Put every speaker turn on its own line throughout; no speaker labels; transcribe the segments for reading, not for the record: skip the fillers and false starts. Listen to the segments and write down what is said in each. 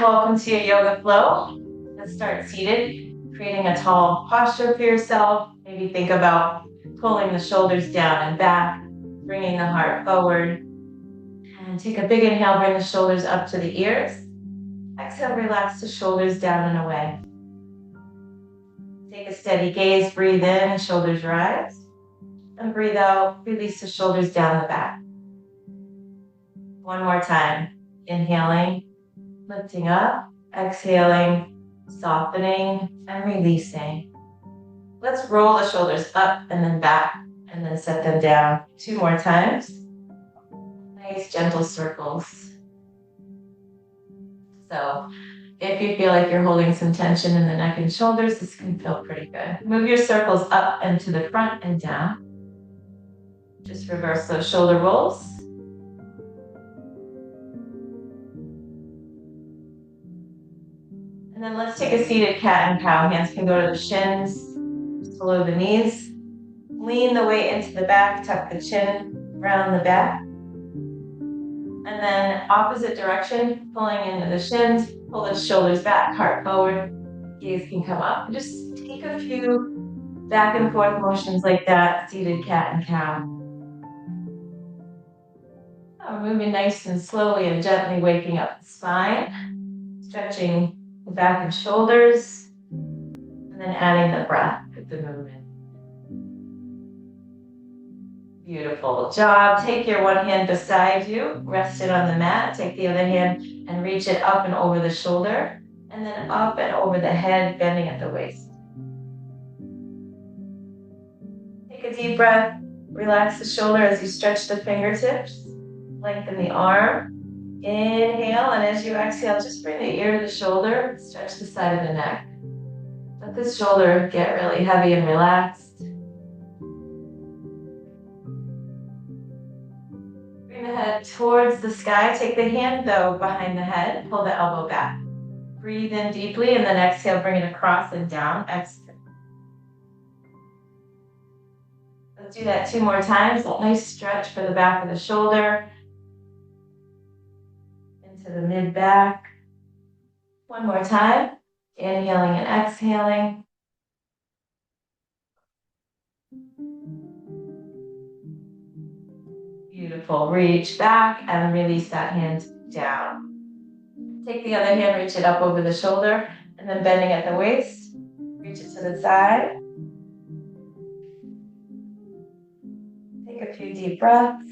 welcome to your yoga flow. Let's start seated, creating a tall posture for yourself. Maybe think about pulling the shoulders down and back, bringing the heart forward. And take a big inhale, bring the shoulders up to the ears. Exhale, relax the shoulders down and away. Take a steady gaze, breathe in, shoulders rise. And breathe out, release the shoulders down the back. One more time. Inhaling, lifting up, exhaling, softening, and releasing. Let's roll the shoulders up and then back, and then set them down. 2 more times. Nice gentle circles. So if you feel like you're holding some tension in the neck and shoulders, this can feel pretty good. Move your circles up and to the front and down. Just reverse those shoulder rolls. And then let's take a seated cat and cow. Hands can go to the shins, just below the knees. Lean the weight into the back, tuck the chin, round the back. And then opposite direction, pulling into the shins, pull the shoulders back, heart forward, gaze can come up. Just take a few back and forth motions like that, seated cat and cow. We're moving nice and slowly and gently, waking up the spine, stretching the back and shoulders, and then adding the breath with the movement. Beautiful job. Take your one hand beside you, rest it on the mat. Take the other hand and reach it up and over the shoulder, and then up and over the head, bending at the waist. Take a deep breath. Relax the shoulder as you stretch the fingertips. Lengthen the arm. Inhale, and as you exhale, just bring the ear to the shoulder. Stretch the side of the neck. Let the shoulder get really heavy and relaxed. Bring the head towards the sky. Take the hand, though, behind the head. Pull the elbow back. Breathe in deeply, and then exhale, bring it across and down. Exhale. Let's do that 2 more times. A nice stretch for the back of the shoulder. Into the mid-back. 1 more time. Inhaling and exhaling. Beautiful. Reach back and release that hand down. Take the other hand, reach it up over the shoulder, and then bending at the waist. Reach it to the side. Take a few deep breaths.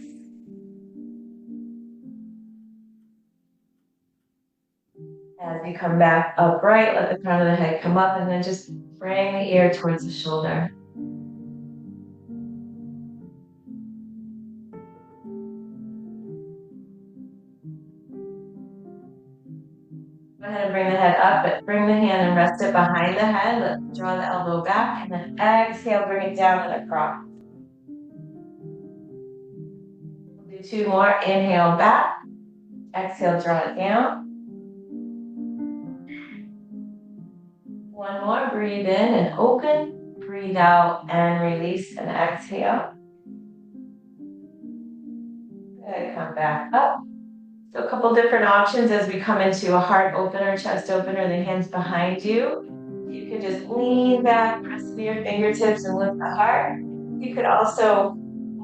As you come back upright, let the crown of the head come up, and then just bring the ear towards the shoulder. Go ahead and bring the head up, but bring the hand and rest it behind the head. Let's draw the elbow back, and then exhale, bring it down and across. We'll do 2 more. Inhale back. Exhale, draw it down. 1 more. Breathe in and open. Breathe out and release and exhale. Good. Come back up. So a couple different options as we come into a heart opener, chest opener, the hands behind you. You could just lean back, press into your fingertips and lift the heart. You could also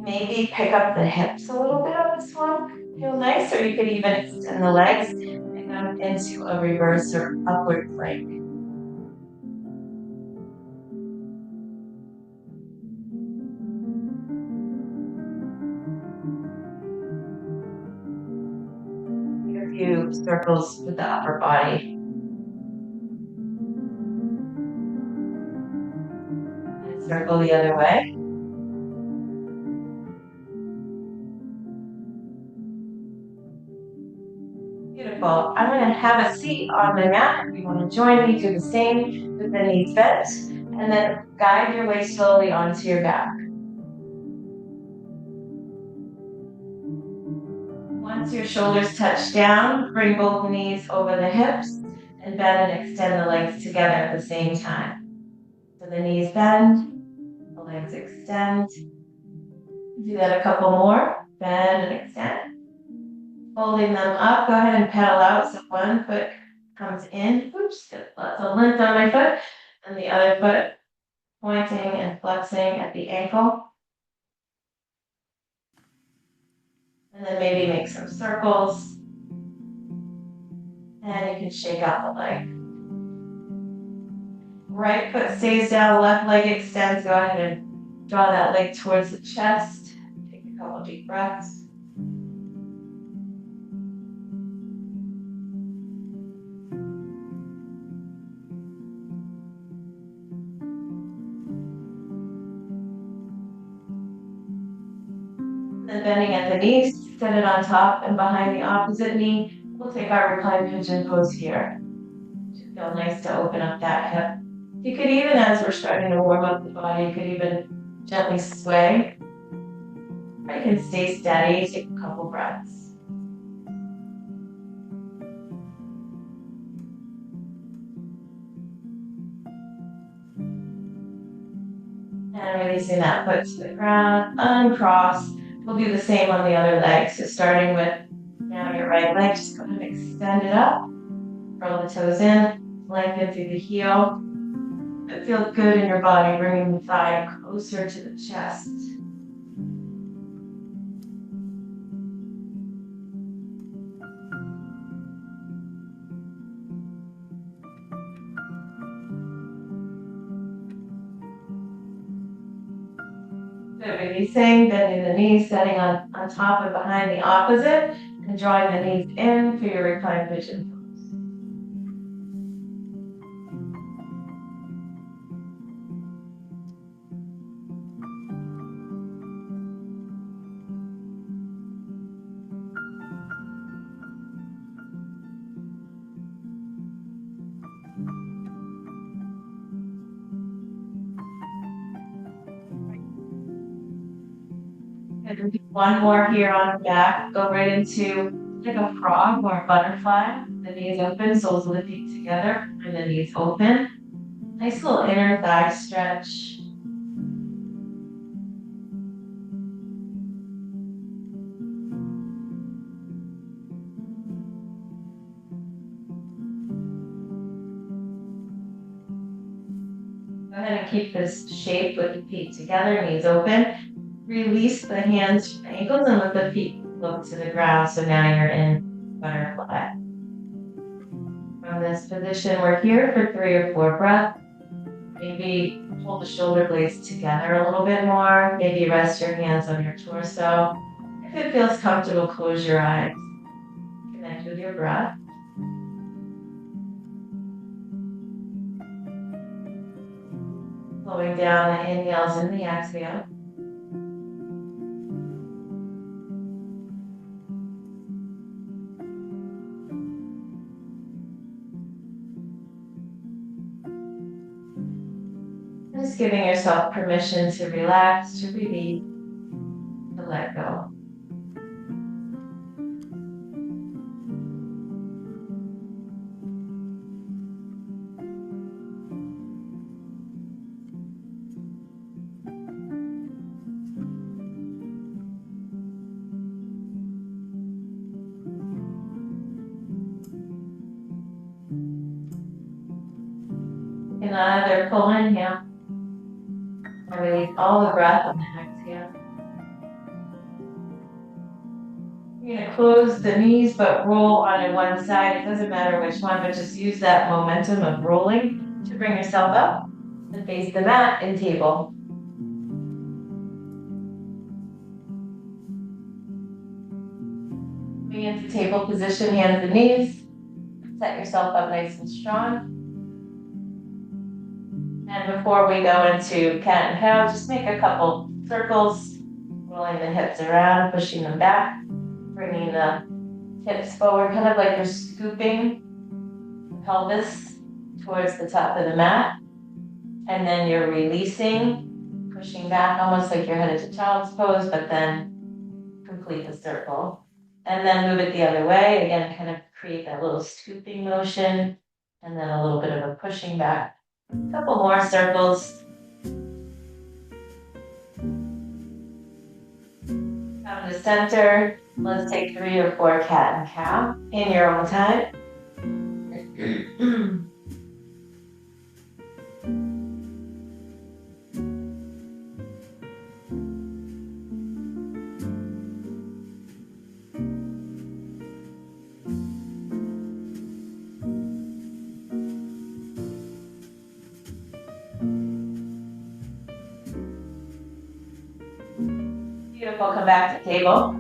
maybe pick up the hips a little bit on this one. Feel nice, or you could even extend the legs and go into a reverse or upward plank. Few circles with the upper body. And circle the other way. Beautiful. I'm going to have a seat on the mat. If you want to join me, do the same with the knees bent. And then guide your way slowly onto your back. Once your shoulders touch down, bring both knees over the hips and bend and extend the legs together at the same time. So the knees bend, the legs extend. Do that a couple more. Bend and extend. Holding them up, go ahead and pedal out. So 1 foot comes in. Oops, get lots of length on my foot. And the other foot pointing and flexing at the ankle. And then maybe make some circles. And you can shake out the leg. Right foot stays down, left leg extends. Go ahead and draw that leg towards the chest. Take a couple deep breaths. Then bending at the knees, set it on top and behind the opposite knee. We'll take our reclined pigeon pose here. Should feel nice to open up that hip. You could even, as we're starting to warm up the body, you could even gently sway. Or you can stay steady, take a couple breaths. And releasing that foot to the ground, uncross. We'll do the same on the other leg. So starting with now your right leg, just go ahead and extend it up. Roll the toes in, lengthen through the heel. It feels good in your body, bringing the thigh closer to the chest. Good, releasing, bending the knees, setting on top and behind the opposite, and drawing the knees in for your reclined pigeon pose. One more here on the back. Go right into like a frog or a butterfly. The knees open, soles of the feet together, and the knees open. Nice little inner thigh stretch. Go ahead and keep this shape with the feet together, knees open. Release the hands from the ankles and let the feet look to the ground. So now you're in butterfly. From this position, we're here for 3 or 4 breaths. Maybe pull the shoulder blades together a little bit more. Maybe rest your hands on your torso. If it feels comfortable, close your eyes. Connect with your breath. Slowing down the inhales and the exhale. Just giving yourself permission to relax, to release, to let go. You can either full inhale or release all the breath on the exhale. You're going to close the knees but roll onto one side. It doesn't matter which one, but just use that momentum of rolling to bring yourself up and face the mat in table. Moving into table position, hands and knees. Set yourself up nice and strong. And before we go into cat and cow, just make a couple circles, rolling the hips around, pushing them back, bringing the hips forward, kind of like you're scooping the pelvis towards the top of the mat. And then you're releasing, pushing back, almost like you're headed to child's pose, but then complete the circle. And then move it the other way. Again, kind of create that little scooping motion, and then a little bit of a pushing back. A couple more circles. Come to center. Let's take 3 or 4 cat and cow in your own time. Beautiful, come back to table.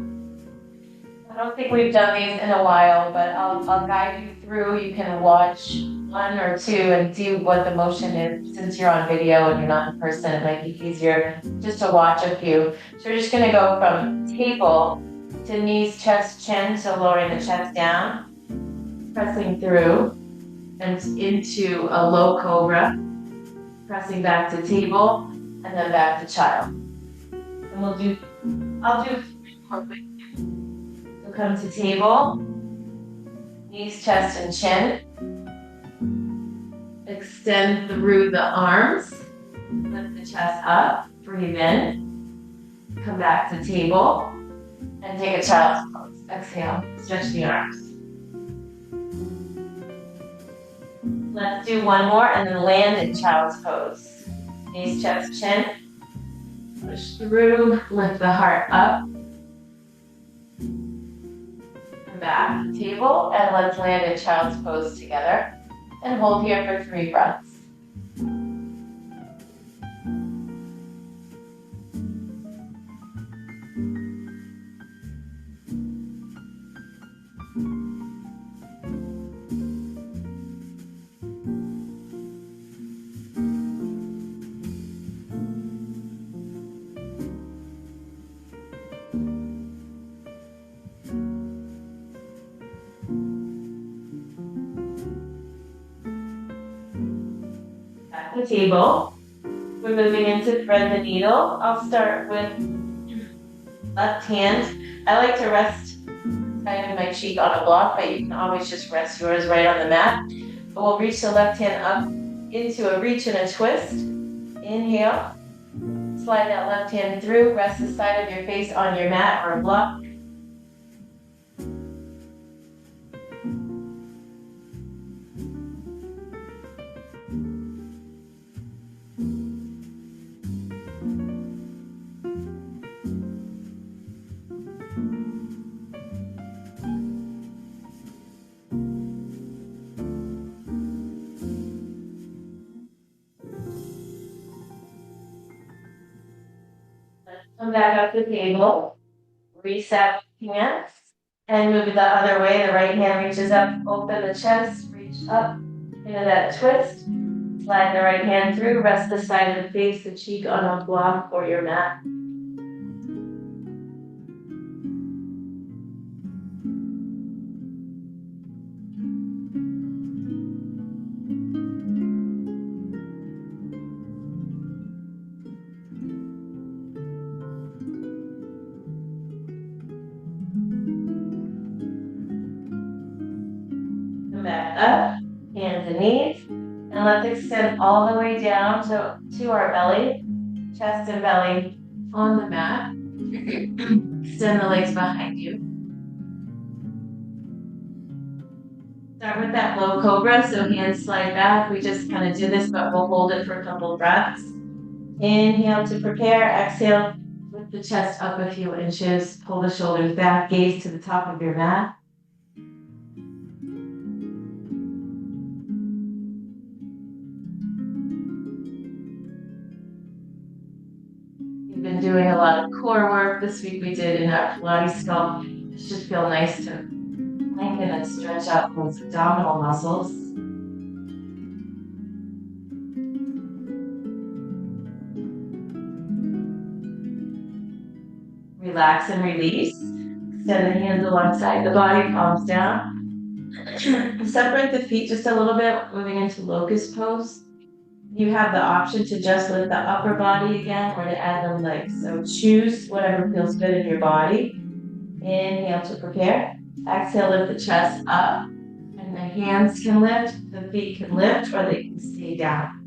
I don't think we've done these in a while, but I'll guide you through. You can watch one or two and see what the motion is. Since you're on video and you're not in person, it might be easier just to watch a few. So we're just gonna go from table to knees, chest, chin, so lowering the chest down, pressing through and into a low cobra, pressing back to table, and then back to child. And I'll do 3 more with you. So come to table, knees, chest, and chin. Extend through the arms, lift the chest up, breathe in, come back to table, and take a child's pose. Exhale, stretch the arms. Let's do one more and then land in child's pose. Knees, chest, chin. Push through, lift the heart up. Come back to table and let's land in child's pose together. And hold here for 3 breaths. The table. We're moving into thread the needle. I'll start with left hand. I like to rest kind of my cheek on a block, but you can always just rest yours right on the mat. But we'll reach the left hand up into a reach and a twist. Inhale. Slide that left hand through. Rest the side of your face on your mat or a block. Come back up to the table, reset hands, and move it the other way. The right hand reaches up, open the chest, reach up into that twist. Slide the right hand through, rest the side of the face, the cheek on a block or your mat. Back up, hands and knees, and let's extend all the way down to our belly, chest and belly on the mat. Extend the legs behind you. Start with that low cobra, so hands slide back. We just kind of do this, but we'll hold it for a couple of breaths. Inhale to prepare, exhale, lift the chest up a few inches, pull the shoulders back, gaze to the top of your mat. Been doing a lot of core work this week. We did in our Pilates sculpt. It should feel nice to lengthen and stretch out those abdominal muscles. Relax and release. Extend the hands alongside the body, palms down. Separate the feet just a little bit, moving into locust pose. You have the option to just lift the upper body again or to add the legs. So choose whatever feels good in your body. Inhale to prepare. Exhale, lift the chest up. And the hands can lift, the feet can lift, or they can stay down.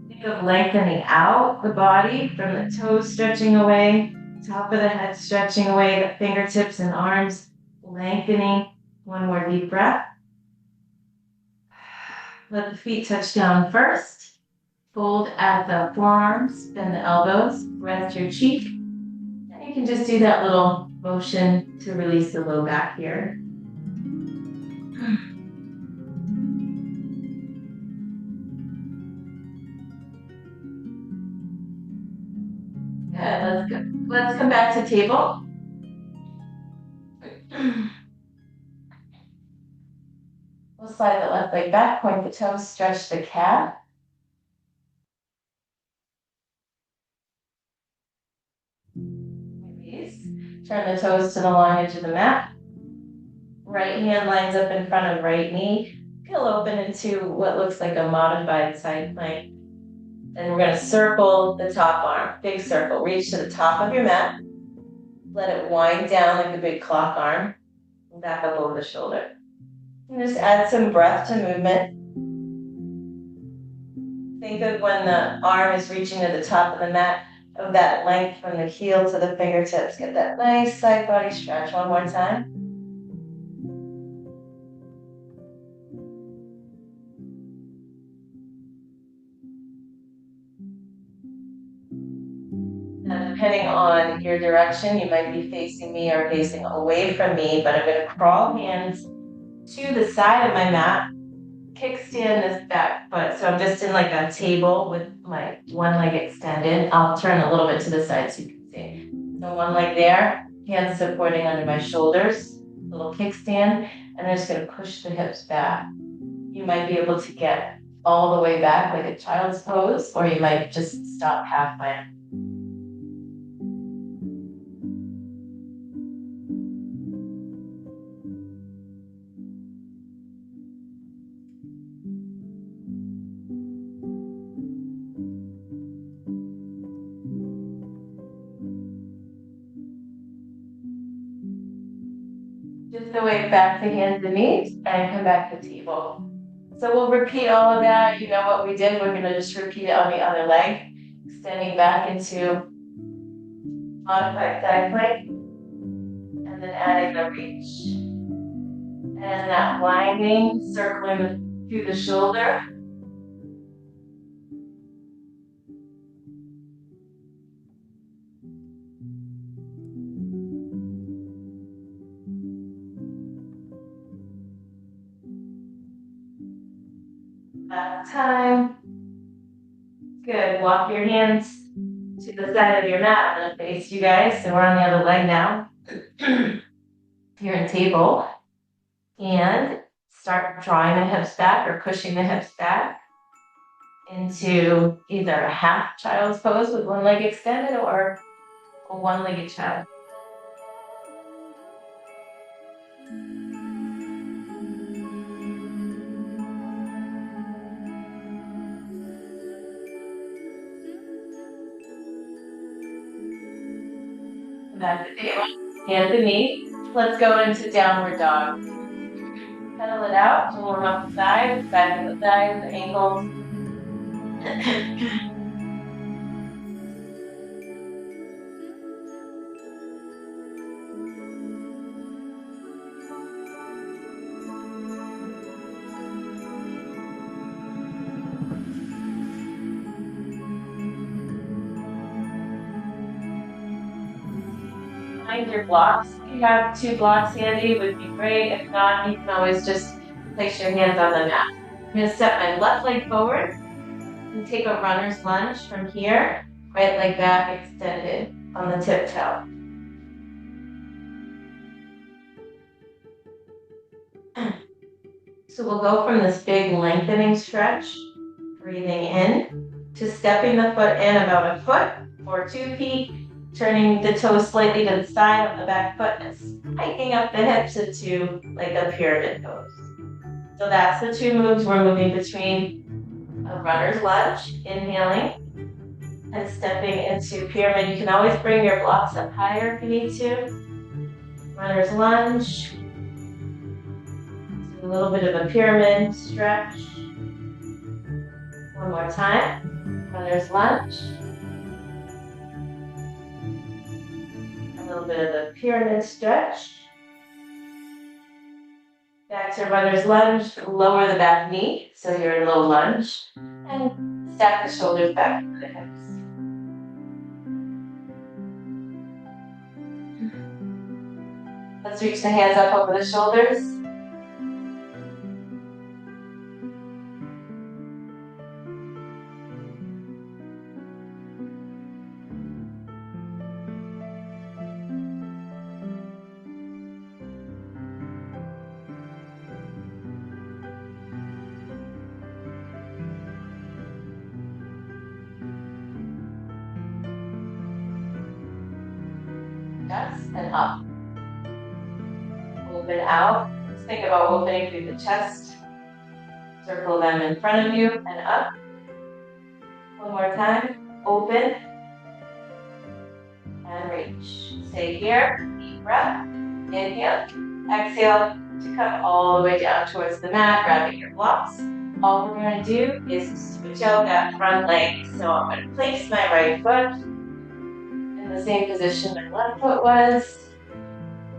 Think of lengthening out the body from the toes stretching away, top of the head stretching away, the fingertips and arms lengthening. One more deep breath. Let the feet touch down first. Fold at the forearms, bend the elbows, rest your cheek. And you can just do that little motion to release the low back here. Let's come back to table. We'll slide the left leg back, point the toes, stretch the calf. Release. Turn the toes to the long edge of the mat. Right hand lines up in front of right knee. Peel open into what looks like a modified side plank. And we're going to circle the top arm, big circle. Reach to the top of your mat. Let it wind down like a big clock arm. Back up over the shoulder. And just add some breath to movement. Think of when the arm is reaching to the top of the mat, of that length from the heel to the fingertips. Get that nice side body stretch. One more time. Now, depending on your direction, you might be facing me or facing away from me, but I'm going to crawl hands to the side of my mat, kickstand this back foot. So I'm just in like a table with my one leg extended. I'll turn a little bit to the side so you can see. So one leg there, hands supporting under my shoulders, little kickstand, and I'm just going to push the hips back. You might be able to get all the way back like a child's pose, or you might just stop halfway. Just the way back to hands and knees, and come back to table. So we'll repeat all of that. You know what we did. We're going to just repeat it on the other leg, extending back into modified side plank, and then adding the reach. And that winding, circling through the shoulder. Back time. Good. Walk your hands to the side of your mat. I'm going to face you guys. So we're on the other leg now. You're in table. And start drawing the hips back or pushing the hips back into either a half child's pose with one leg extended or a one-legged child. Back to table, hands and knees. Let's go into downward dog. Pedal it out to warm up the thighs, back of the thighs, the ankles. Find your blocks. If you have 2 blocks handy, it would be great. If not, you can always just place your hands on the mat. I'm going to step my left leg forward and take a runner's lunge from here, right leg back extended on the tiptoe. So we'll go from this big lengthening stretch, breathing in, to stepping the foot in about a foot or 2 feet, turning the toes slightly to the side of the back foot and hiking up the hips into like a pyramid pose. So that's the 2 moves we're moving between a runner's lunge, inhaling, and stepping into pyramid. You can always bring your blocks up higher if you need to. Runner's lunge. A little bit of a pyramid stretch. One more time. Runner's lunge. A little bit of a pyramid stretch. Back to runner's lunge. Lower the back knee, so you're in low lunge. And stack the shoulders back to the hips. Let's reach the hands up over the shoulders. and up. Open out. Let's think about opening through the chest. Circle them in front of you and up. One more time. Open and reach. Stay here. Deep breath. Inhale. Exhale to come all the way down towards the mat, grabbing your blocks. All we're going to do is switch out that front leg. So I'm going to place my right foot in the same position my left foot was.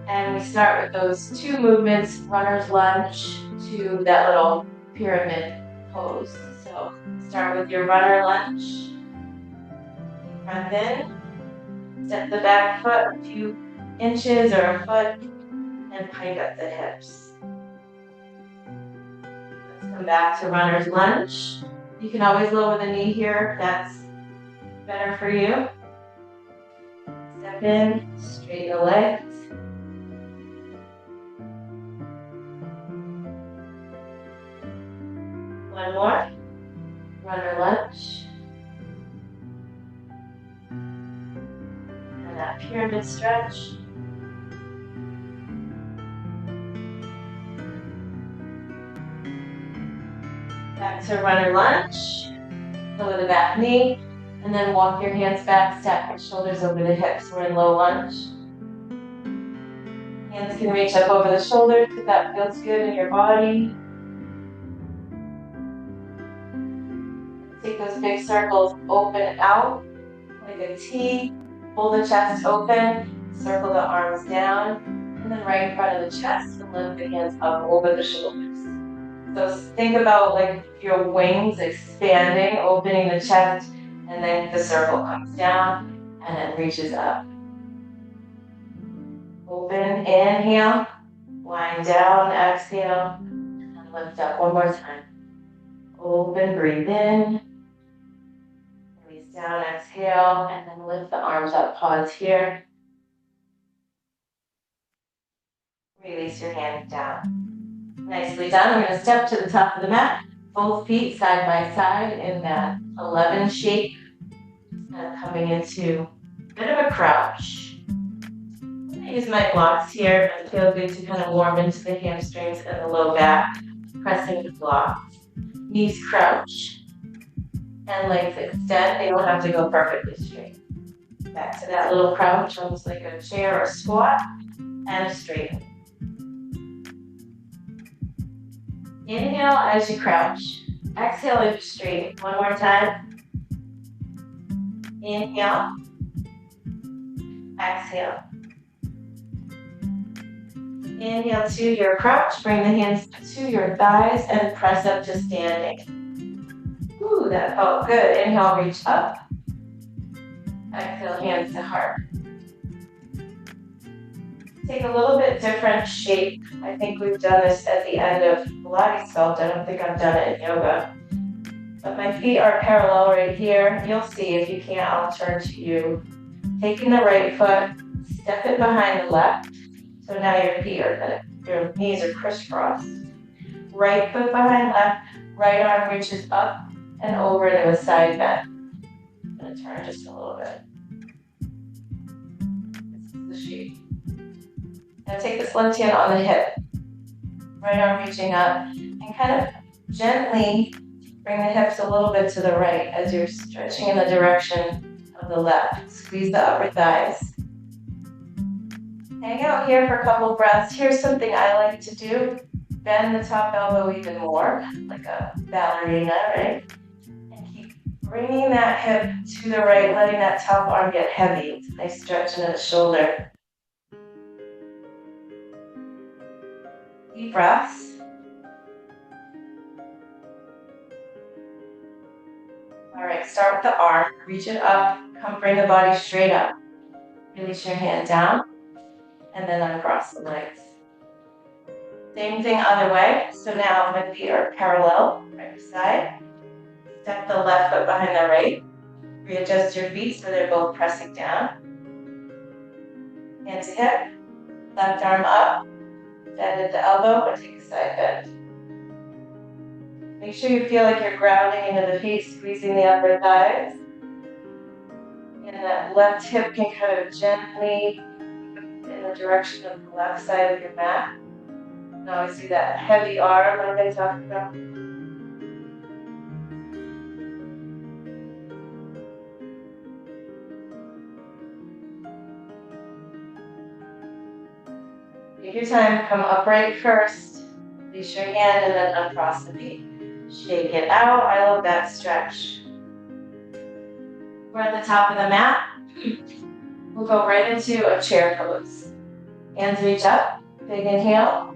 And we start with those two movements, runner's lunge to that little pyramid pose. So start with your runner lunge. Breath in. Step the back foot a few inches or a foot and pike up the hips. Let's come back to runner's lunge. You can always lower the knee here if that's better for you. Step in, straighten the legs. One more. Runner lunge. And that pyramid stretch. Back to runner lunge. Lower the back knee. And then walk your hands back, stack your shoulders over the hips. We're in low lunge. Hands can reach up over the shoulders if that feels good in your body. Take those big circles, open out like a T. Pull the chest open, circle the arms down, and then right in front of the chest and lift the hands up over the shoulders. So think about like your wings expanding, opening the chest, and then the circle comes down and it reaches up. Open, inhale, wind down, exhale, and lift up one more time. Open, breathe in. Down, exhale, and then lift the arms up. Pause here. Release your hands down. Nicely done. We're going to step to the top of the mat. Both feet side by side in that 11 shape. And coming into a bit of a crouch. I'm going to use my blocks here. I feel good to kind of warm into the hamstrings and the low back. Pressing the blocks. Knees crouch. And legs extend, they don't have to go perfectly straight. Back to that little crouch, almost like a chair or squat, and straighten. Inhale as you crouch. Exhale as you straighten. One more time. Inhale. Exhale. Inhale to your crouch. Bring the hands to your thighs and press up to standing. Ooh, that felt good. Inhale, reach up. Exhale, hands to heart. Take a little bit different shape. I think we've done this at the end of Pilates sculpt. I don't think I've done it in yoga. But my feet are parallel right here. You'll see. If you can't, I'll turn to you. Taking the right foot, step it behind the left. So now your knees are crisscrossed. Right foot behind left. Right arm reaches up and over into a side bend. I'm going to turn just a little bit. This is the shape. Now take this left hand on the hip. Right arm reaching up. And kind of gently bring the hips a little bit to the right as you're stretching in the direction of the left. Squeeze the upper thighs. Hang out here for a couple breaths. Here's something I like to do. Bend the top elbow even more, like a ballerina, right? Bringing that hip to the right, letting that top arm get heavy. It's a nice stretch into the shoulder. Deep breaths. All right, start with the arm. Reach it up. Come bring the body straight up. Release your hand down. And then uncross the legs. Same thing other way. So now my feet are parallel, right beside. Step the left foot behind the right. Readjust your feet so they're both pressing down. Hand to hip. Left arm up. Bend at the elbow and take a side bend. Make sure you feel like you're grounding into the feet, squeezing the upper thighs. And that left hip can kind of gently the direction of the left side of your mat. And always do that heavy arm like I talked about. Take your time, come upright first. Release your hand and then uncross the feet. Shake it out. I love that stretch. We're at the top of the mat. We'll go right into a chair pose. Hands reach up. Big inhale.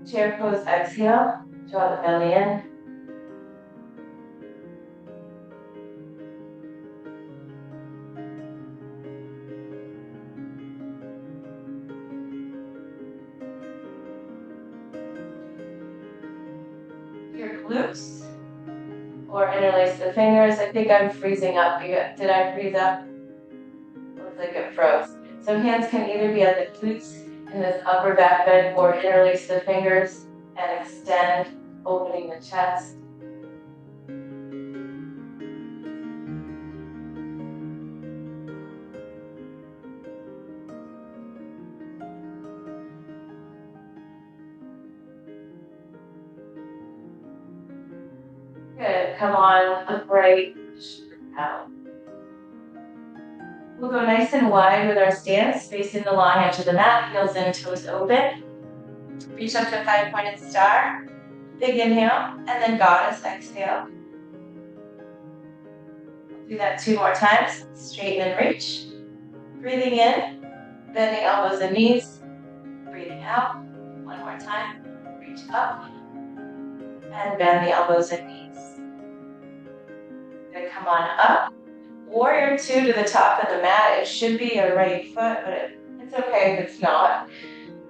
Chair pose, exhale. Draw the belly in. Your glutes, or interlace the fingers. I think I'm freezing up. Did I freeze up? Looks like it froze. So hands can either be at the glutes in this upper back bend, or interlace the fingers and extend, opening the chest. Good. Come on, upright, out. We'll go nice and wide with our stance, facing the long edge of the mat, heels in, toes open. Reach up to 5-pointed star. Big inhale, and then goddess, exhale. Do that 2 more times. Straighten and reach. Breathing in, bending elbows and knees. Breathing out. 1 more time. Reach up. And bend the elbows and knees. Good, come on up. Warrior 2 to the top of the mat. It should be your right foot, but it's okay if it's not.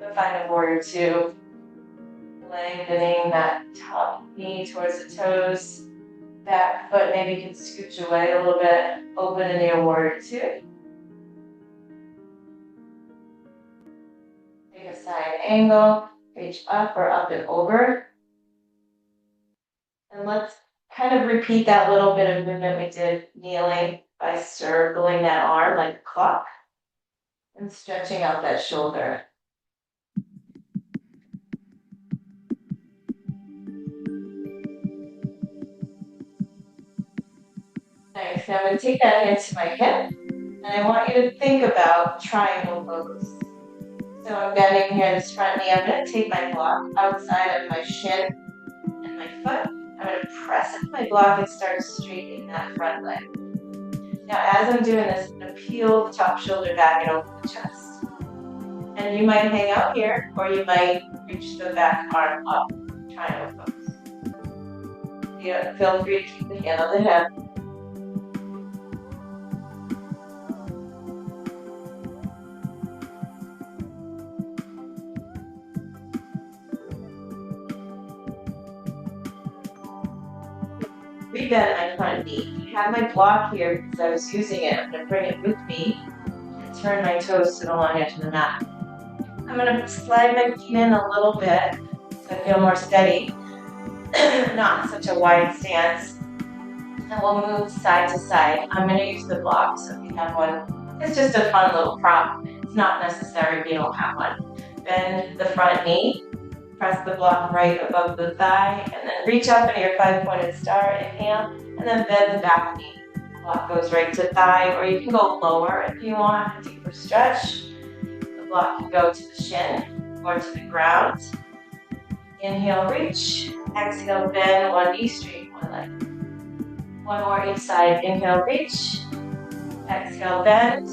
But find a warrior 2. Lengthening that top knee towards the toes. Back foot maybe can scooch away a little bit. Open into your warrior 2. Take a side angle. Reach up or up and over. And let's kind of repeat that little bit of movement we did kneeling by circling that arm like a clock and stretching out that shoulder. Nice. Now I'm going to take that hand to my hip, and I want you to think about triangle pose. So I'm bending here this front knee. I'm going to take my block outside of my shin and my foot. I'm going to press into my block and start straightening that front leg. Now as I'm doing this, I'm going to peel the top shoulder back and open the chest. And you might hang out here, or you might reach the back arm up, triangle pose. Feel free to keep the hand on the hip. Rebend my front knee. I have my block here because I was using it. I'm going to bring it with me and turn my toes to the long edge of the mat. I'm going to slide my feet in a little bit so I feel more steady, not such a wide stance. And we'll move side to side. I'm going to use the block, so if you have one, it's just a fun little prop. It's not necessary if you don't have one. Bend the front knee. Press the block right above the thigh, and then reach up into your 5-pointed star, inhale, and then bend the back knee. Block goes right to thigh, or you can go lower if you want, a deeper stretch. The block can go to the shin or to the ground. Inhale, reach. Exhale, bend one knee, straighten one leg. One more each side. Inhale, reach. Exhale, bend.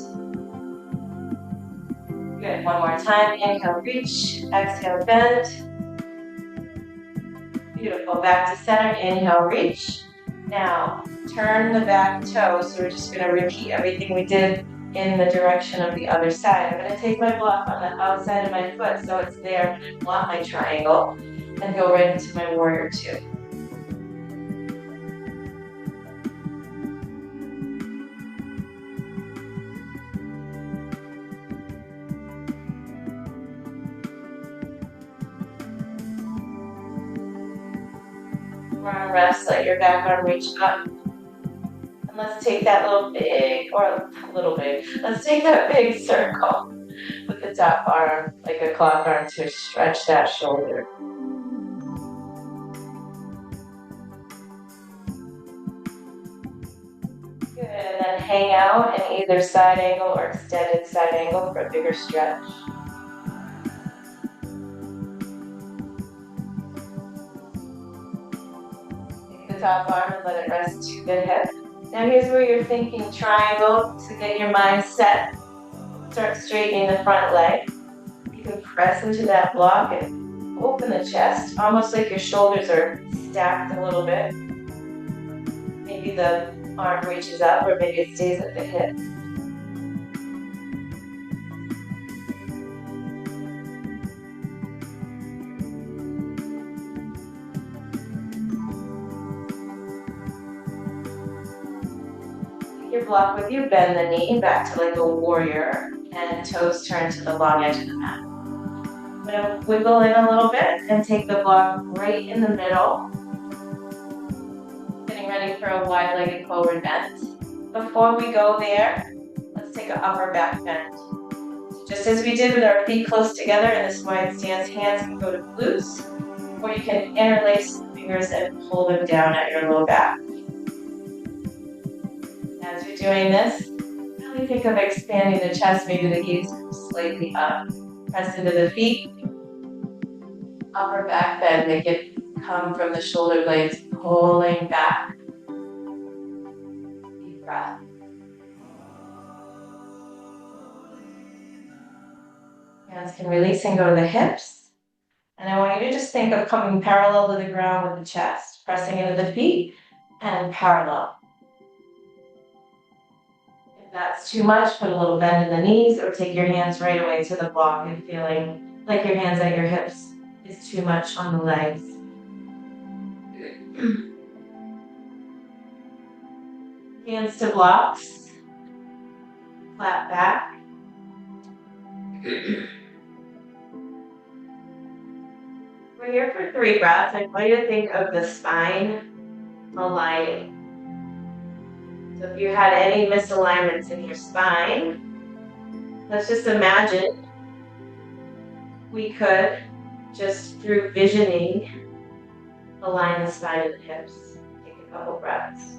Good, one more time. Inhale, reach. Exhale, bend. Beautiful. Back to center. Inhale, reach. Now, turn the back toe. So we're just going to repeat everything we did in the direction of the other side. I'm going to take my block on the outside of my foot so it's there. I'm going to block my triangle and go right into my warrior 2. Arm rest, let your back arm reach up. And let's take that let's take that big circle with the the top arm like a clock arm to stretch that shoulder. Good, and then hang out in either side angle or extended side angle for a bigger stretch. Take the top arm and let it rest to the hip. Now here's where you're thinking triangle to get your mind set. Start straightening the front leg. You can press into that block and open the chest, almost like your shoulders are stacked a little bit. Maybe the arm reaches up or maybe it stays at the hip. Your block with you, bend the knee back to like a warrior and toes turn to the long edge of the mat. I'm going to wiggle in a little bit and take the block right in the middle. Getting ready for a wide-legged forward bend. Before we go there, let's take an upper back bend. Just as we did with our feet close together in this wide stance, hands can go to glutes, or you can interlace the fingers and pull them down at your low back. As you're doing this, really think of expanding the chest, maybe the gaze slightly up. Press into the feet. Upper back bend, make it come from the shoulder blades, pulling back. Deep breath. Hands can release and go to the hips. And I want you to just think of coming parallel to the ground with the chest, pressing into the feet and parallel. If that's too much, put a little bend in the knees or take your hands right away to the block and feeling like your hands at your hips is too much on the legs. Hands to blocks. Flat back. We're here for 3 breaths. I want you to think of the spine aligning. So if you had any misalignments in your spine, let's just imagine we could, just through visioning, align the spine and the hips. Take a couple breaths.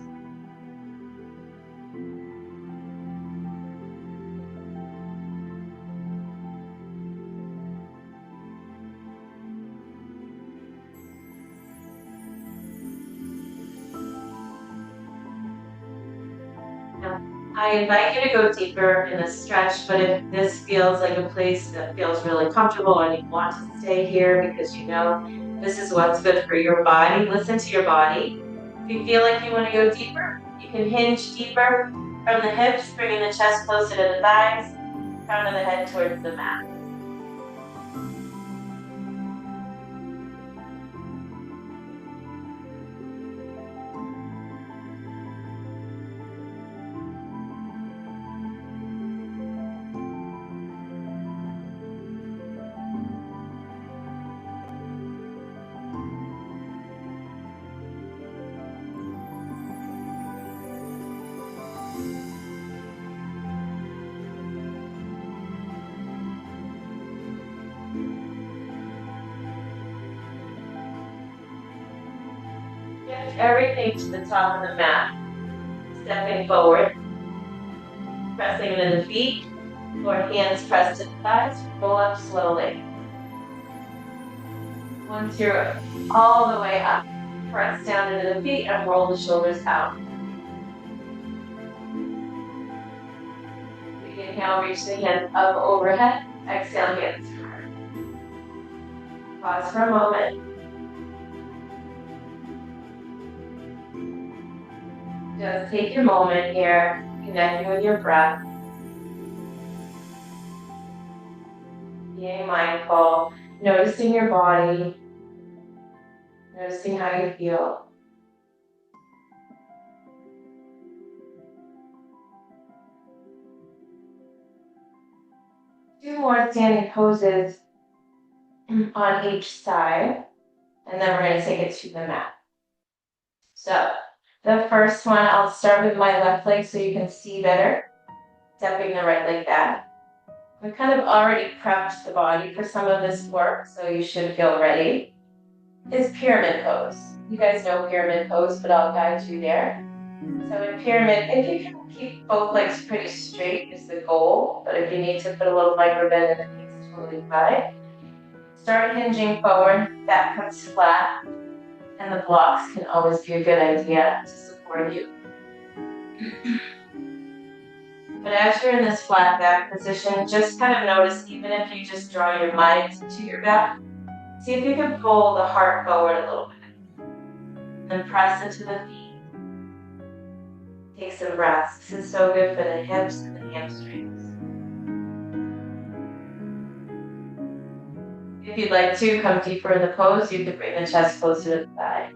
I invite you to go deeper in the stretch, but if this feels like a place that feels really comfortable and you want to stay here because you know this is what's good for your body, listen to your body. If you feel like you want to go deeper, you can hinge deeper from the hips, bringing the chest closer to the thighs, crown of the head towards the mat. Get everything to the top of the mat. Stepping forward, pressing into the feet, or hands pressed to the thighs, roll up slowly. Once you're all the way up, press down into the feet and roll the shoulders out. Inhale, reach the hands up overhead. Exhale, hands forward. Pause for a moment. Just take your moment here, connecting with your breath. Being mindful, noticing your body, noticing how you feel. Two more standing poses on each side, and then we're going to take it to the mat. So, the first one, I'll start with my left leg so you can see better. Stepping the right leg back. We kind of already prepped the body for some of this work, so you should feel ready. Is pyramid pose. You guys know pyramid pose, but I'll guide you there. So in pyramid, if you can keep both legs pretty straight is the goal, but if you need to put a little micro bend in the knees, it's totally fine. Start hinging forward, back comes flat, and the blocks can always be a good idea to support you. But as you're in this flat back position, just kind of notice, even if you just draw your mind to your back, see if you can pull the heart forward a little bit. And press into the feet. Take some breaths. This is so good for the hips and the hamstrings. If you'd like to come deeper in the pose, you could bring the chest closer to the thigh.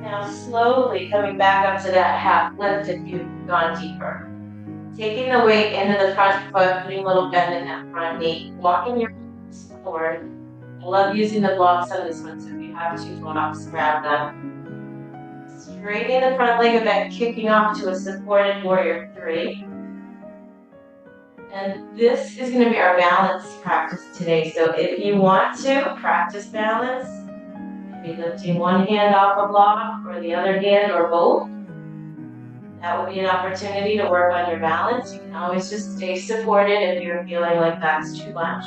Now slowly coming back up to that half lift if you've gone deeper. Taking the weight into the front foot, putting a little bend in that front knee, walking your hips forward. I love using the blocks on this one, so if you have two blocks, grab them. Straightening the front leg a bit, kicking off to a supported warrior 3. And this is going to be our balance practice today. So if you want to practice balance, maybe lifting one hand off a block or the other hand or both, that will be an opportunity to work on your balance. You can always just stay supported if you're feeling like that's too much.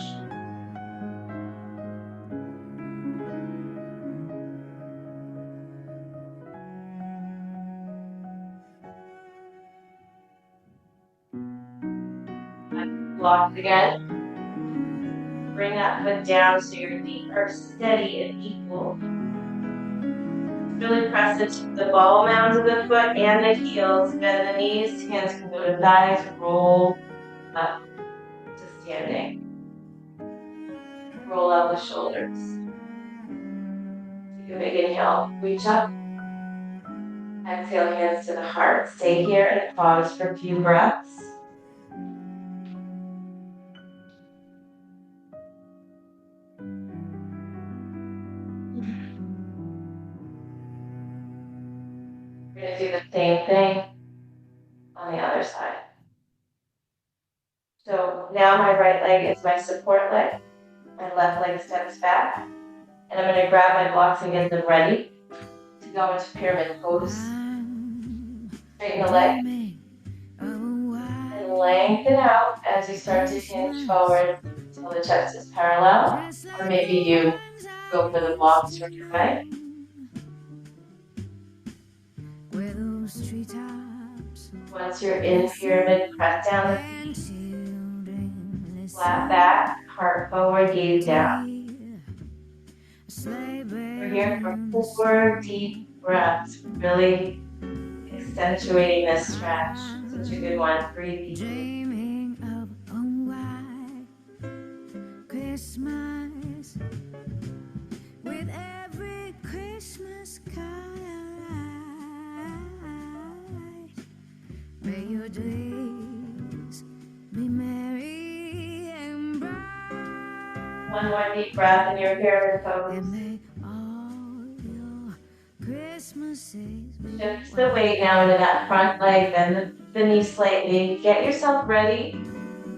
Blocked again. Bring that foot down so your feet are steady and equal. Really press into the ball mounds of the foot and the heels. Bend the knees, hands can go to thighs, roll up to standing. Roll out the shoulders. Take a big inhale, reach up. Exhale, hands to the heart. Stay here and pause for a few breaths. We're going to do the same thing on the other side. So now my right leg is my support leg. My left leg steps back. And I'm going to grab my blocks and get them ready to go into pyramid pose. Straighten the leg. And lengthen out as you start to hinge forward until the chest is parallel. Or maybe you go for the blocks from your right. Once you're in pyramid, press down the feet. Flat back, heart forward, gaze down. We're here for 4 deep breaths, really accentuating this stretch. Such a good one. Breathe deeply.
Christmas with every Christmas card. May your days be merry and bright.
One more deep breath in your pyramid pose.
And may all your Christmases be
Shift the weight now into that front leg, bend the knee slightly. Get yourself ready.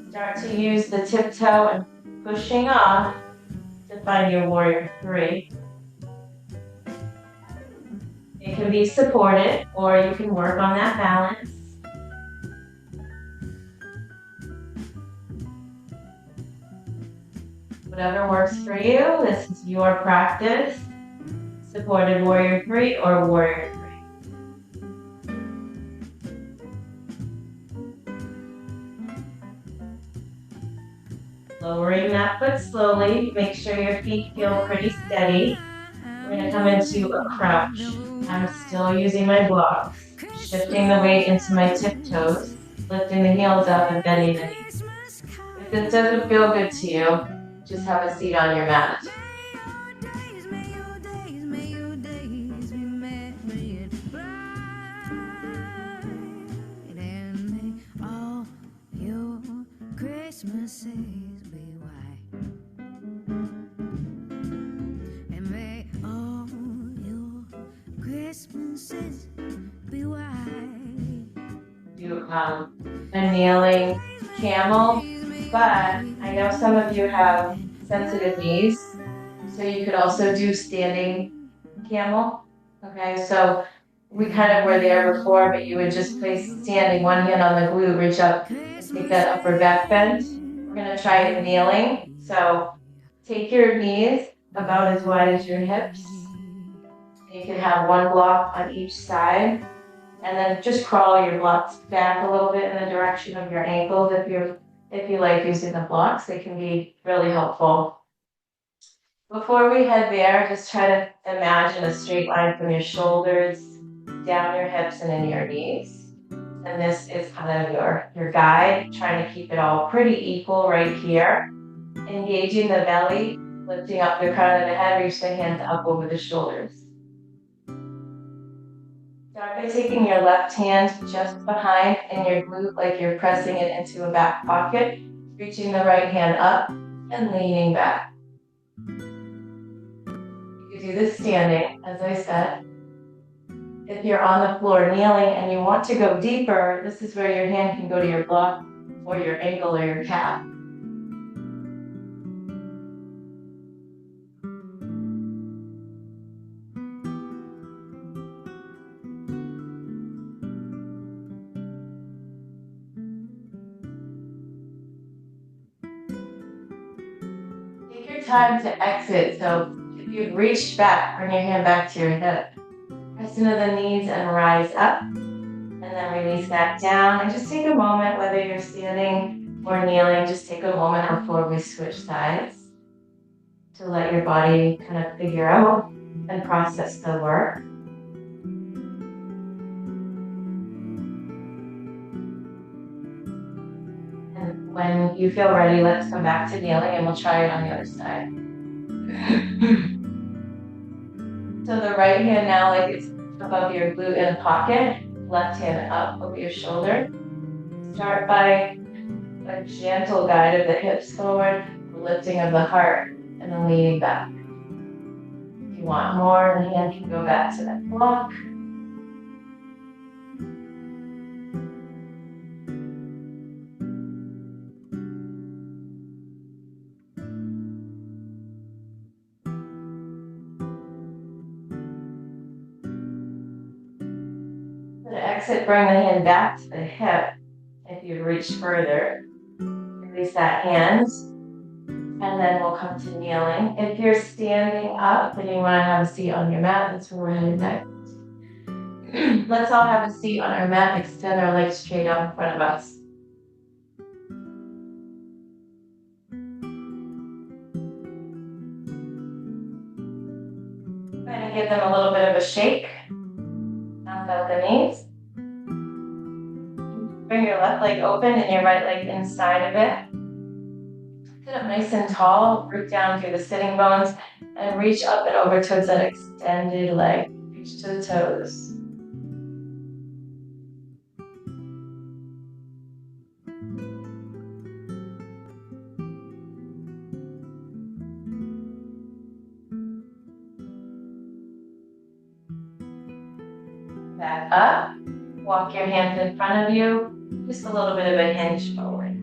Start to use the tiptoe and pushing off to find your warrior 3. It can be supported, or you can work on that balance. Whatever works for you, this is your practice. Supported warrior 3 or warrior 3. Lowering that foot slowly. Make sure your feet feel pretty steady. We're going to come into a crouch. I'm still using my blocks. Shifting the weight into my tiptoes. Lifting the heels up and bending the knees. If this doesn't feel good to you, just have a seat on your mat.
Christmases be white, and may all your Christmases be white.
Do a kneeling camel, but I know some of you have sensitive knees, so you could also do standing camel. Okay, so we kind of were there before, but you would just place standing, one hand on the glute, reach up and take that upper back bend. We're gonna try it kneeling. So take your knees about as wide as your hips. You can have one block on each side, and then just crawl your blocks back a little bit in the direction of your ankles. If you like using the blocks, they can be really helpful. Before we head there, just try to imagine a straight line from your shoulders down your hips and into your knees. And this is kind of your guide, trying to keep it all pretty equal right here. Engaging the belly, lifting up the crown of the head, reach the hands up over the shoulders. Start by taking your left hand just behind in your glute, like you're pressing it into a back pocket, reaching the right hand up and leaning back. You can do this standing, as I said. If you're on the floor kneeling and you want to go deeper, this is where your hand can go to your block or your ankle or your calf. Take your time to exit. So if you've reached back, bring your hand back to your hip. Press into the knees and rise up. And then release back down. And just take a moment, whether you're standing or kneeling, just take a moment before we switch sides to let your body kind of figure out and process the work. And when you feel ready, let's come back to kneeling and we'll try it on the other side. So the right hand now, like it's above your glute in a pocket, left hand up over your shoulder. Start by a gentle guide of the hips forward, lifting of the heart, and then leaning back. If you want more, the hand can go back to that block. To exit, bring the hand back to the hip. If you reach further, release that hand. And then we'll come to kneeling. If you're standing up and you want to have a seat on your mat, that's where we're headed next. Let's all have a seat on our mat. Extend our legs straight out in front of us. Go ahead and give them a little bit of a shake. Bounce out the knees. Bring your left leg open and your right leg inside of it. Sit up nice and tall, root down through the sitting bones, and reach up and over towards that extended leg. Reach to the toes. Back up. Walk your hands in front of you. Just a little bit of a hinge forward.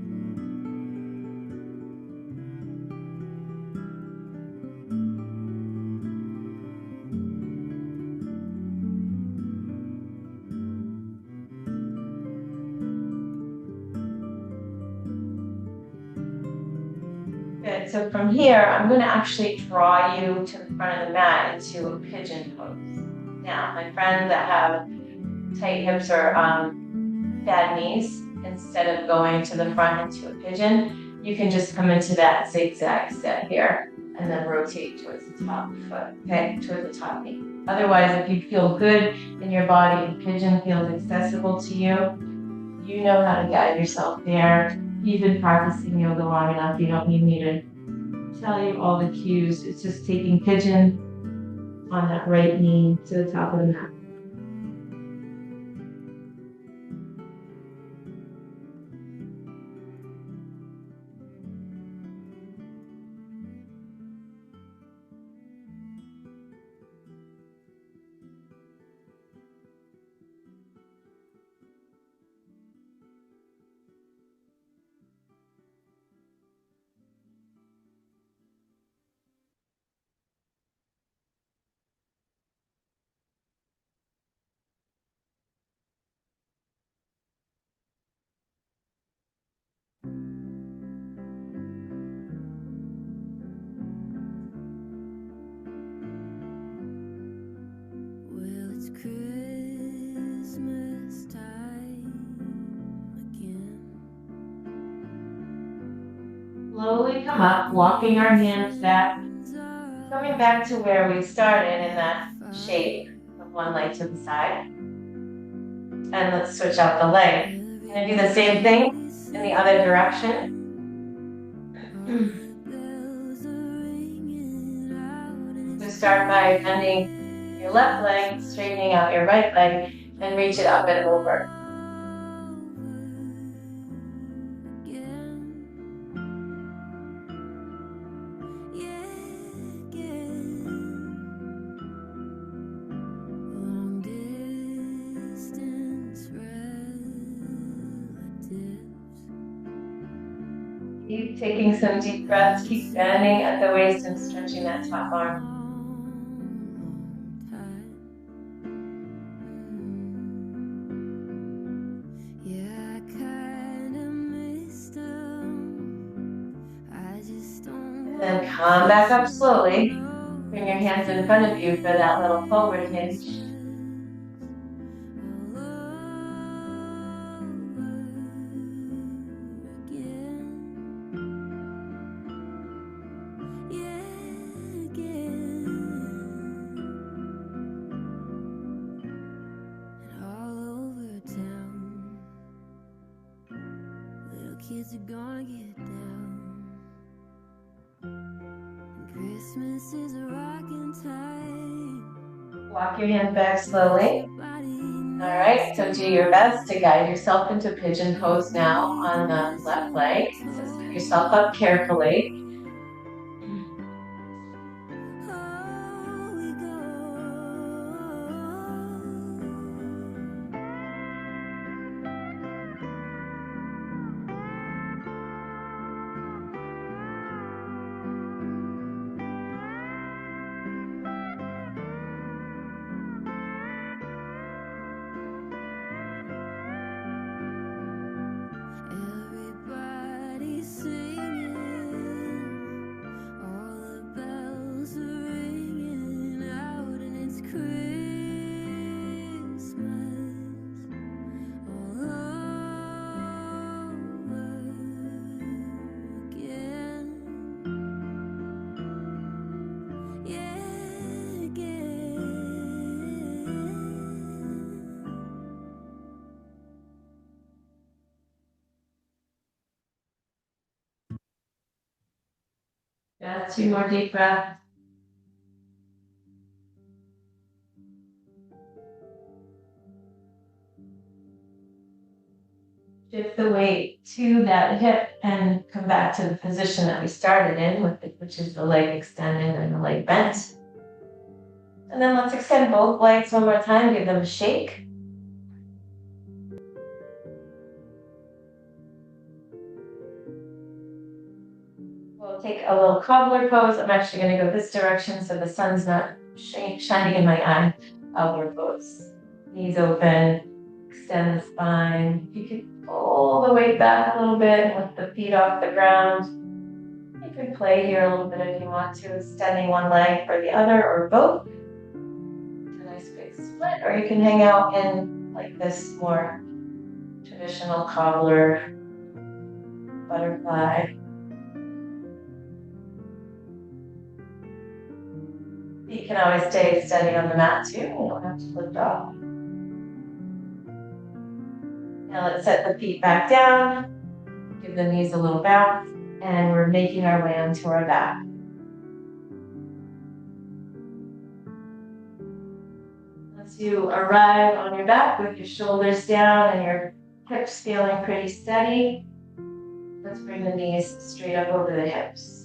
Good. So from here, I'm going to actually draw you to the front of the mat into a pigeon pose. Now, my friends that have tight hips or bad knees, instead of going to the front into a pigeon, you can just come into that zigzag set here and then rotate towards the top foot, okay, towards the top knee. Otherwise, if you feel good in your body and pigeon feels accessible to you, you know how to guide yourself there. You've been practicing yoga long enough, you don't need me to tell you all the cues. It's just taking pigeon on that right knee to the top of the mat. Slowly come up, walking our hands back, coming back to where we started in that shape of one leg to the side. And let's switch out the leg. I'm going to do the same thing in the other direction. So start by bending your left leg, straightening out your right leg, and reach it up and over. Keep taking some deep breaths, keep bending at the waist and stretching that top arm. And then come back up slowly. Bring your hands in front of you for that little forward hinge.
Kids are gonna get down. And Christmas is a rocking time.
Walk your hand back slowly. Alright, so do your best to guide yourself into pigeon pose now on the left leg. So set yourself up carefully. Just 2 more deep breaths. Shift the weight to that hip and come back to the position that we started in, which is the leg extended and the leg bent. And then let's extend both legs one more time, give them a shake. We'll take a little cobbler pose. I'm actually going to go this direction so the sun's not shining in my eye. Cobbler pose. Knees open, extend the spine. You can pull the weight back a little bit, lift the feet off the ground. You can play here a little bit if you want to, extending one leg for the other or both. A nice big split, or you can hang out in like this more traditional cobbler, butterfly. You can always stay steady on the mat too. You don't have to lift off. Now let's set the feet back down. Give the knees a little bounce. And we're making our way onto our back. Once you arrive on your back with your shoulders down and your hips feeling pretty steady, let's bring the knees straight up over the hips.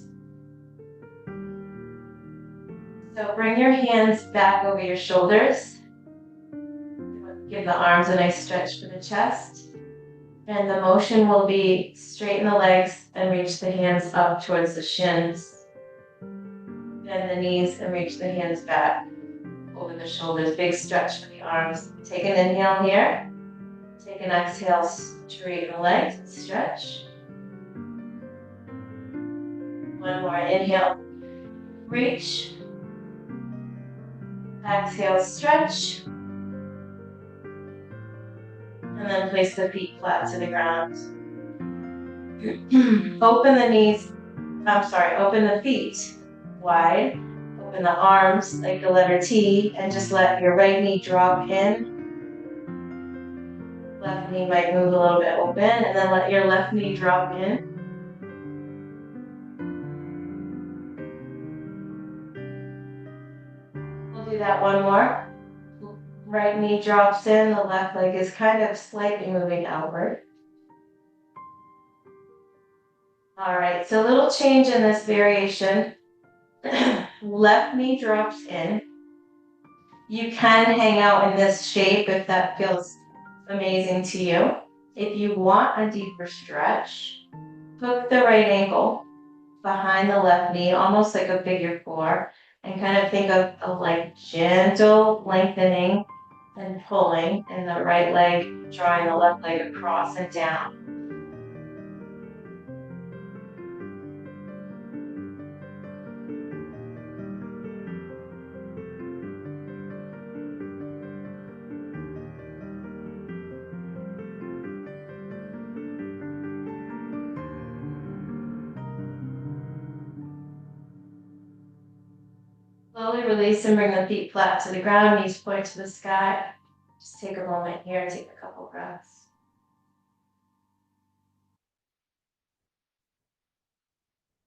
So bring your hands back over your shoulders. Give the arms a nice stretch for the chest. And the motion will be straighten the legs and reach the hands up towards the shins. Bend the knees and reach the hands back over the shoulders. Big stretch for the arms. Take an inhale here. Take an exhale, straighten the legs and stretch. One more inhale, reach. Exhale, stretch. And then place the feet flat to the ground. Open the knees open the feet wide, open the arms like the letter T, and just let your right knee drop in. Left knee might move a little bit open, and then let your left knee drop in. We'll do that one more. Right knee drops in, the left leg is kind of slightly moving outward. All right, so a little change in this variation. Left knee drops in. You can hang out in this shape if that feels amazing to you. If you want a deeper stretch, hook the right ankle behind the left knee, almost like a figure four, and kind of think of like gentle lengthening and pulling, and the right leg drawing the left leg across and down. Slowly release and bring the feet flat to the ground, knees point to the sky. Just take a moment here, take a couple breaths.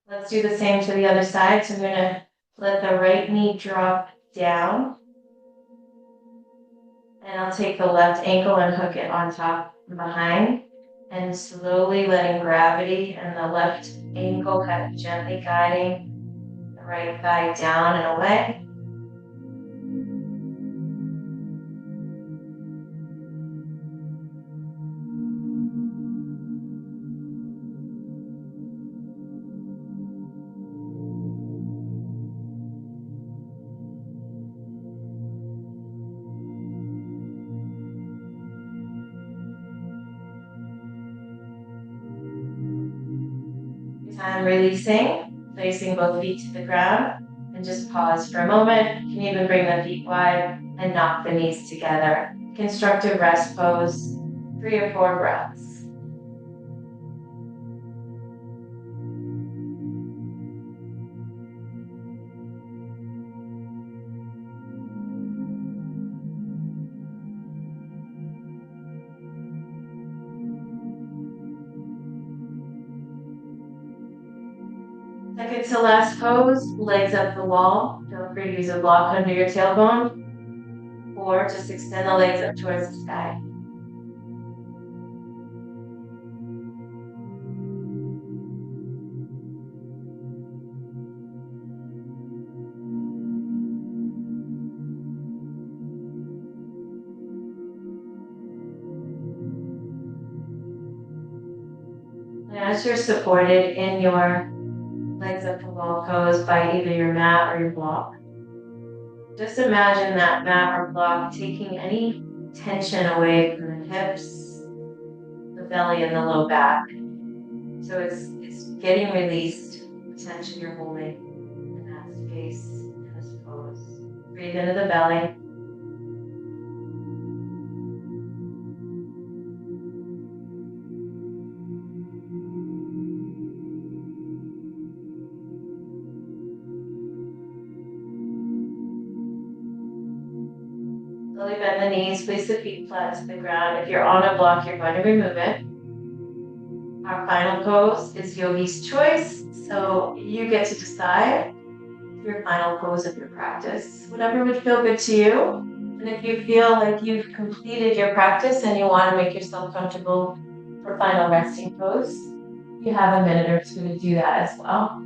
Let's do the same to the other side. So I'm going to let the right knee drop down. And I'll take the left ankle and hook it on top and behind. And slowly letting gravity and the left ankle kind of gently guiding the right thigh down and away. Time releasing, placing both feet to the ground, and just pause for a moment. You can even bring the feet wide and knock the knees together. Constructive rest pose, 3 or 4 breaths. Second to last pose, legs up the wall. Feel free to use a block under your tailbone, or just extend the legs up towards the sky. And as you're supported in your legs up the wall pose by either your mat or your block, just imagine that mat or block taking any tension away from the hips, the belly, and the low back. So it's getting released, the tension you're holding in that space, in this pose. Breathe into the belly. Slowly bend the knees, place the feet flat to the ground. If you're on a block, you're going to remove it. Our final pose is yogi's choice, so you get to decide your final pose of your practice, whatever would feel good to you. And if you feel like you've completed your practice and you want to make yourself comfortable for final resting pose, you have a minute or two to do that as well.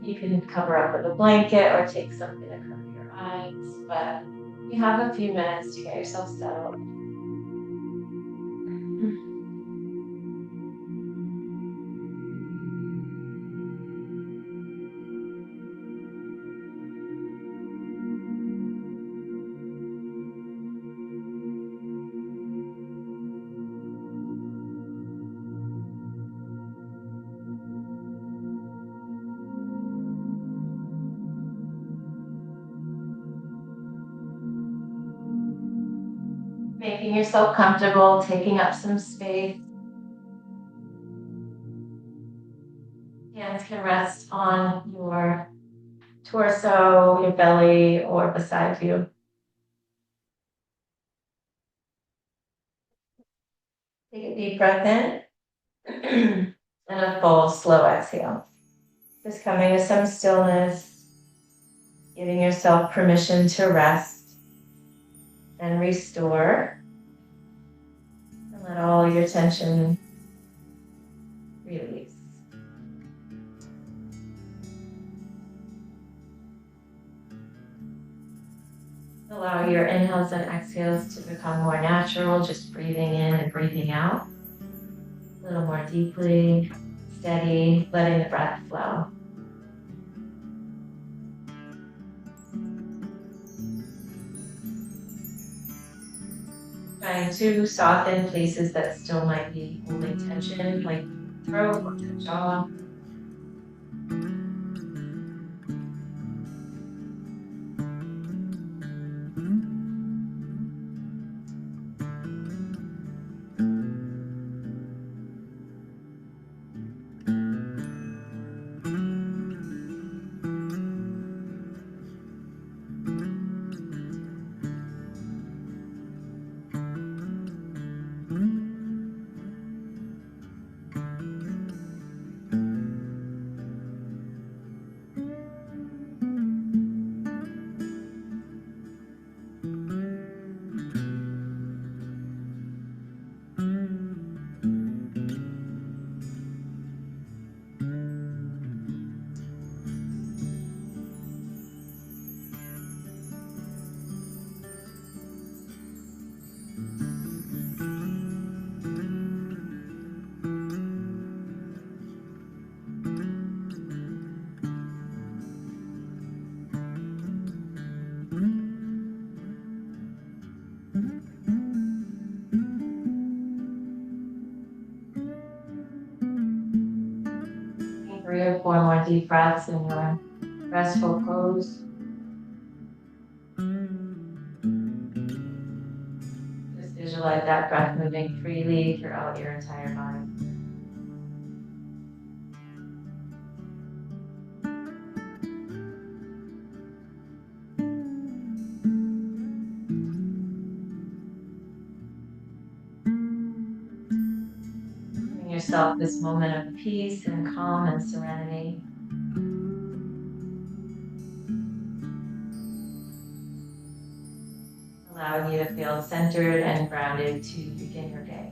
You can cover up with a blanket or take something to cover your eyes, but you have a few minutes to get yourself settled. Making yourself comfortable, taking up some space. Hands can rest on your torso, your belly, or beside you. Take a deep breath in and a full, slow exhale. Just coming to some stillness, giving yourself permission to rest and restore. And let all your tension release. Allow your inhales and exhales to become more natural, just breathing in and breathing out. A little more deeply, steady, letting the breath flow. Trying to soften places that still might be holding tension, like throat or the jaw. Taking 3 or 4 more deep breaths in your restful pose. Just visualize that breath moving freely throughout your entire body. Giving yourself this moment of peace and calm and serenity. Allowing you to feel centered and grounded to begin your day.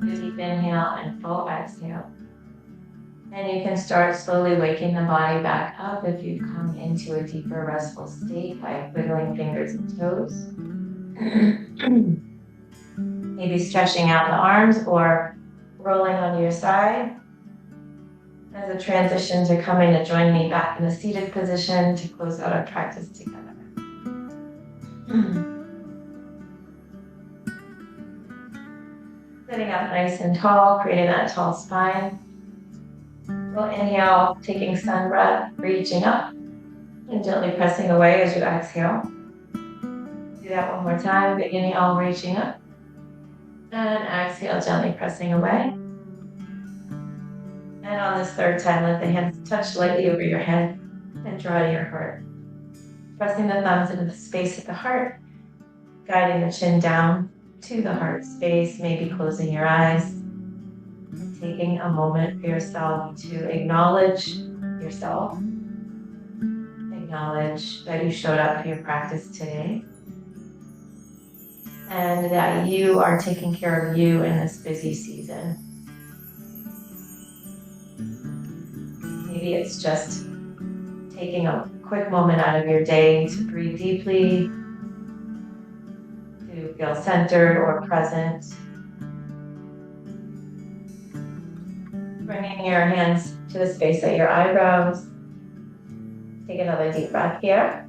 Deep inhale and full exhale. And you can start slowly waking the body back up if you come into a deeper restful state by wiggling fingers and toes. Maybe stretching out the arms or rolling onto your side. As a transition to coming to join me back in the seated position to close out our practice together. Sitting up nice and tall, creating that tall spine. We'll inhale, taking sun breath, reaching up and gently pressing away as you exhale. Do that one more time. Big inhale, reaching up. And exhale, gently pressing away. And on this third time, let the hands touch lightly over your head and draw to your heart. Pressing the thumbs into the space of the heart, guiding the chin down to the heart space, maybe closing your eyes. And taking a moment for yourself to acknowledge yourself. Acknowledge that you showed up for your practice today. And that you are taking care of you in this busy season. Maybe it's just taking a quick moment out of your day to breathe deeply, to feel centered or present. Bringing your hands to the space at your eyebrows. Take another deep breath here.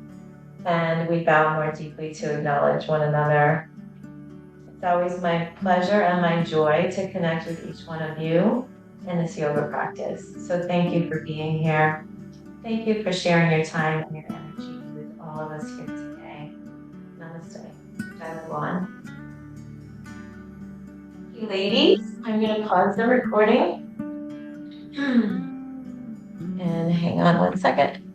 and we bow more deeply to acknowledge one another. It's always my pleasure and my joy to connect with each one of you in this yoga practice. So thank you for being here. Thank you for sharing your time and your energy with all of us here today. Namaste. Everyone. Thank you, ladies. I'm going to pause the recording. And hang on one second.